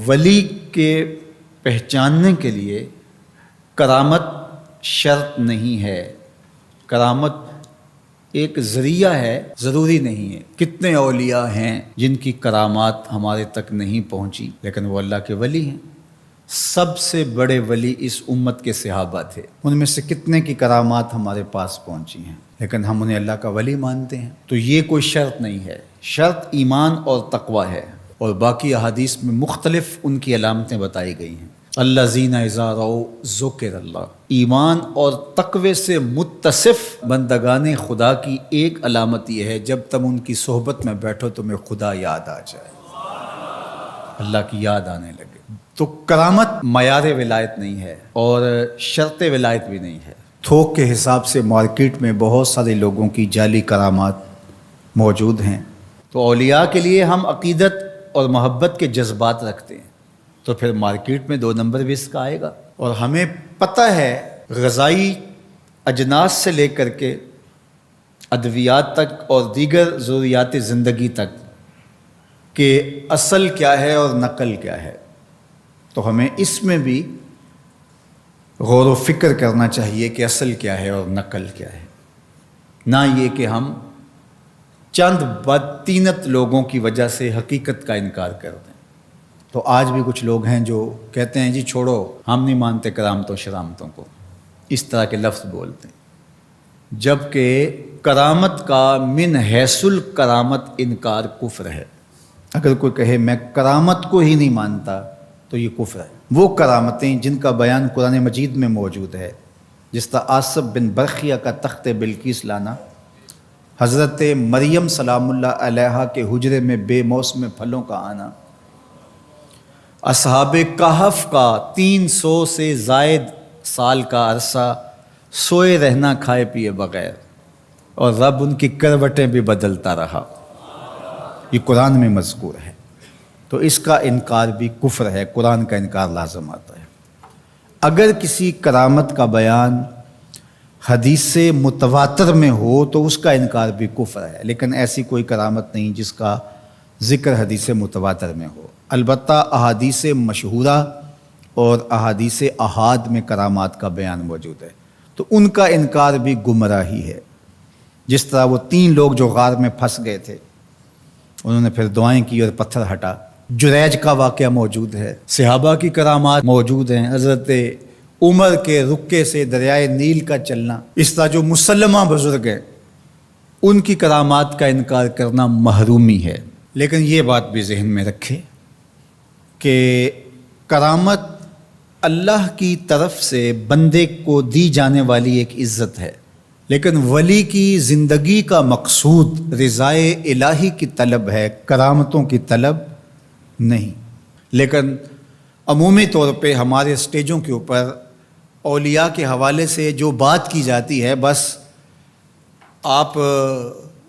ولی کے پہچاننے کے لیے کرامت شرط نہیں ہے، کرامت ایک ذریعہ ہے، ضروری نہیں ہے۔ کتنے اولیاء ہیں جن کی کرامات ہمارے تک نہیں پہنچی لیکن وہ اللہ کے ولی ہیں۔ سب سے بڑے ولی اس امت کے صحابہ تھے، ان میں سے کتنے کی کرامات ہمارے پاس پہنچی ہیں لیکن ہم انہیں اللہ کا ولی مانتے ہیں۔ تو یہ کوئی شرط نہیں ہے، شرط ایمان اور تقوی ہے، اور باقی احادیث میں مختلف ان کی علامتیں بتائی گئی ہیں۔ الذین اذا رأوا ذکر اللہ، ایمان اور تقوی سے متصف بندگان خدا کی ایک علامت یہ ہے جب تم ان کی صحبت میں بیٹھو تمہیں خدا یاد آ جائے، اللہ کی یاد آنے لگے۔ تو کرامت معیار ولایت نہیں ہے اور شرط ولایت بھی نہیں ہے۔ تھوک کے حساب سے مارکیٹ میں بہت سارے لوگوں کی جعلی کرامات موجود ہیں، تو اولیاء کے لیے ہم عقیدت اور محبت کے جذبات رکھتے ہیں تو پھر مارکیٹ میں 2 نمبر بھی اس کا آئے گا۔ اور ہمیں پتہ ہے غذائی اجناس سے لے کر کے ادویات تک اور دیگر ضروریات زندگی تک کہ اصل کیا ہے اور نقل کیا ہے، تو ہمیں اس میں بھی غور و فکر کرنا چاہیے کہ اصل کیا ہے اور نقل کیا ہے، نہ یہ کہ ہم چند بدطینت لوگوں کی وجہ سے حقیقت کا انکار کر دیں۔ تو آج بھی کچھ لوگ ہیں جو کہتے ہیں جی چھوڑو، ہم نہیں مانتے کرامتوں شرامتوں کو، اس طرح کے لفظ بولتے ہیں، جبکہ کرامت کا من حیث الکرامت انکار کفر ہے۔ اگر کوئی کہے میں کرامت کو ہی نہیں مانتا تو یہ کفر ہے۔ وہ کرامتیں جن کا بیان قرآن مجید میں موجود ہے، جس طرح آصف بن برخیہ کا تخت بلقیس لانا، حضرت مریم سلام اللہ علیہا کے حجرے میں بے موسم پھلوں کا آنا، اصحاب کہف کا 300 سے زائد سال کا عرصہ سوئے رہنا کھائے پیے بغیر، اور رب ان کی کروٹیں بھی بدلتا رہا، یہ قرآن میں مذکور ہے۔ تو اس کا انکار بھی کفر ہے، قرآن کا انکار لازم آتا ہے۔ اگر کسی کرامت کا بیان حدیث متواتر میں ہو تو اس کا انکار بھی کفر ہے، لیکن ایسی کوئی کرامت نہیں جس کا ذکر حدیث متواتر میں ہو۔ البتہ احادیث مشہورہ اور احادیث احاد میں کرامات کا بیان موجود ہے، تو ان کا انکار بھی گمراہی ہے۔ جس طرح وہ 3 لوگ جو غار میں پھنس گئے تھے، انہوں نے پھر دعائیں کی اور پتھر ہٹا۔ جریج کا واقعہ موجود ہے، صحابہ کی کرامات موجود ہیں، حضرت عمر کے رکے سے دریائے نیل کا چلنا، اس طرح جو مسلمہ بزرگ ہیں ان کی کرامات کا انکار کرنا محرومی ہے۔ لیکن یہ بات بھی ذہن میں رکھے کہ کرامت اللہ کی طرف سے بندے کو دی جانے والی ایک عزت ہے، لیکن ولی کی زندگی کا مقصود رضائے الہی کی طلب ہے، کرامتوں کی طلب نہیں۔ لیکن عمومی طور پہ ہمارے اسٹیجوں کے اوپر اولیاء کے حوالے سے جو بات کی جاتی ہے، بس آپ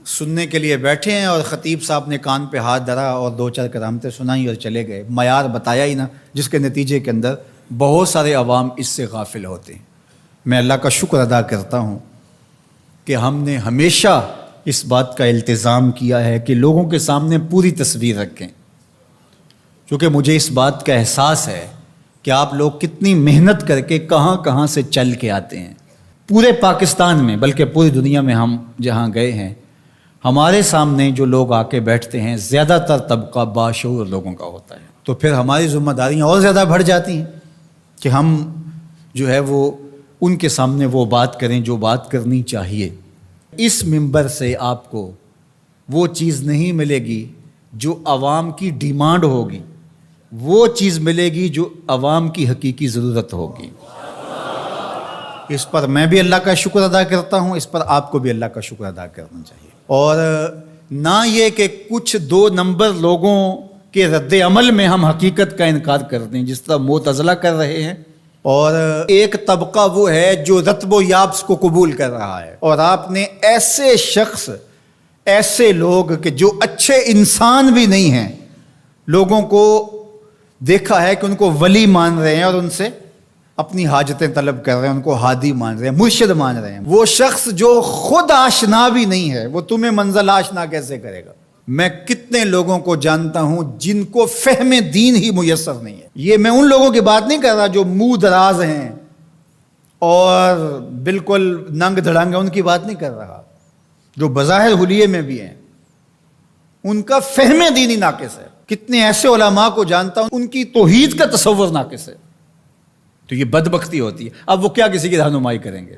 سننے کے لیے بیٹھے ہیں اور خطیب صاحب نے کان پہ ہاتھ دھرا اور 2-4 کرامتیں سنائیں اور چلے گئے، معیار بتایا ہی نہ، جس کے نتیجے کے اندر بہت سارے عوام اس سے غافل ہوتے ہیں۔ میں اللہ کا شکر ادا کرتا ہوں کہ ہم نے ہمیشہ اس بات کا التزام کیا ہے کہ لوگوں کے سامنے پوری تصویر رکھیں، کیونکہ مجھے اس بات کا احساس ہے کہ آپ لوگ کتنی محنت کر کے کہاں کہاں سے چل کے آتے ہیں، پورے پاکستان میں بلکہ پوری دنیا میں ہم جہاں گئے ہیں، ہمارے سامنے جو لوگ آ کے بیٹھتے ہیں زیادہ تر طبقہ باشعور لوگوں کا ہوتا ہے، تو پھر ہماری ذمہ داریاں اور زیادہ بڑھ جاتی ہیں کہ ہم جو ہے وہ ان کے سامنے وہ بات کریں جو بات کرنی چاہیے۔ اس منبر سے آپ کو وہ چیز نہیں ملے گی جو عوام کی ڈیمانڈ ہوگی، وہ چیز ملے گی جو عوام کی حقیقی ضرورت ہوگی۔ اس پر میں بھی اللہ کا شکر ادا کرتا ہوں، اس پر آپ کو بھی اللہ کا شکر ادا کرنا چاہیے، اور نہ یہ کہ کچھ 2 نمبر لوگوں کے رد عمل میں ہم حقیقت کا انکار کر دیں، جس طرح معتزلہ کر رہے ہیں، اور ایک طبقہ وہ ہے جو رتب و یابس کو قبول کر رہا ہے، اور آپ نے ایسے شخص، ایسے لوگ کہ جو اچھے انسان بھی نہیں ہیں، لوگوں کو دیکھا ہے کہ ان کو ولی مان رہے ہیں اور ان سے اپنی حاجتیں طلب کر رہے ہیں، ان کو ہادی مان رہے ہیں، مرشد مان رہے ہیں۔ وہ شخص جو خود آشنا بھی نہیں ہے، وہ تمہیں منزل آشنا کیسے کرے گا؟ میں کتنے لوگوں کو جانتا ہوں جن کو فہم دین ہی میسر نہیں ہے. یہ میں ان لوگوں کی بات نہیں کر رہا جو منہ دراز ہیں اور بالکل ننگ دھڑنگ ہیں، ان کی بات نہیں کر رہا. جو بظاہر حلیے میں بھی ہیں ان کا فہم دین ہی ناقص ہے. کتنے ایسے علماء کو جانتا ہوں ان کی توحید کا تصور ناقص ہے. تو یہ بدبختی ہوتی ہے. اب وہ کیا کسی کی رہنمائی کریں گے؟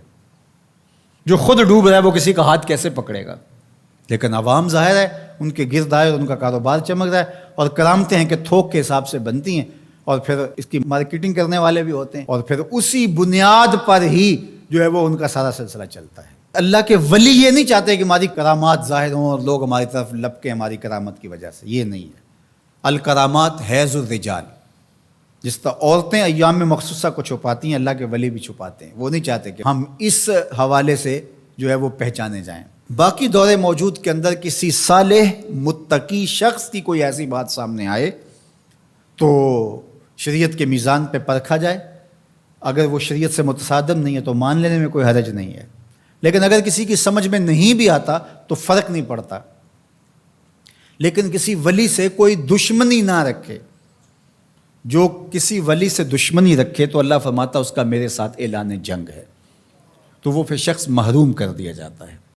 جو خود ڈوب رہا ہے وہ کسی کا ہاتھ کیسے پکڑے گا؟ لیکن عوام ظاہر ہے ان کے گرد آئے اور ان کا کاروبار چمک رہا ہے، اور کرامتیں ہیں کہ تھوک کے حساب سے بنتی ہیں، اور پھر اس کی مارکیٹنگ کرنے والے بھی ہوتے ہیں، اور پھر اسی بنیاد پر ہی جو ہے وہ ان کا سارا سلسلہ چلتا ہے. اللہ کے ولی یہ نہیں چاہتے کہ ہماری کرامات ظاہر ہوں اور لوگ ہماری طرف لپکیں ہماری کرامت کی وجہ سے. یہ نہیں ہے. الکرامات حیض الرجال، جس طرح عورتیں ایام مخصوصہ کو چھپاتی ہیں، اللہ کے ولی بھی چھپاتے ہیں. وہ نہیں چاہتے کہ ہم اس حوالے سے جو ہے وہ پہچانے جائیں. باقی دور موجود کے اندر کسی صالح متقی شخص کی کوئی ایسی بات سامنے آئے تو شریعت کے میزان پہ پرکھا جائے. اگر وہ شریعت سے متصادم نہیں ہے تو مان لینے میں کوئی حرج نہیں ہے. لیکن اگر کسی کی سمجھ میں نہیں بھی آتا تو فرق نہیں پڑتا. لیکن کسی ولی سے کوئی دشمنی نہ رکھے. جو کسی ولی سے دشمنی رکھے تو اللہ فرماتا اس کا میرے ساتھ اعلان جنگ ہے، تو وہ پھر شخص محروم کر دیا جاتا ہے.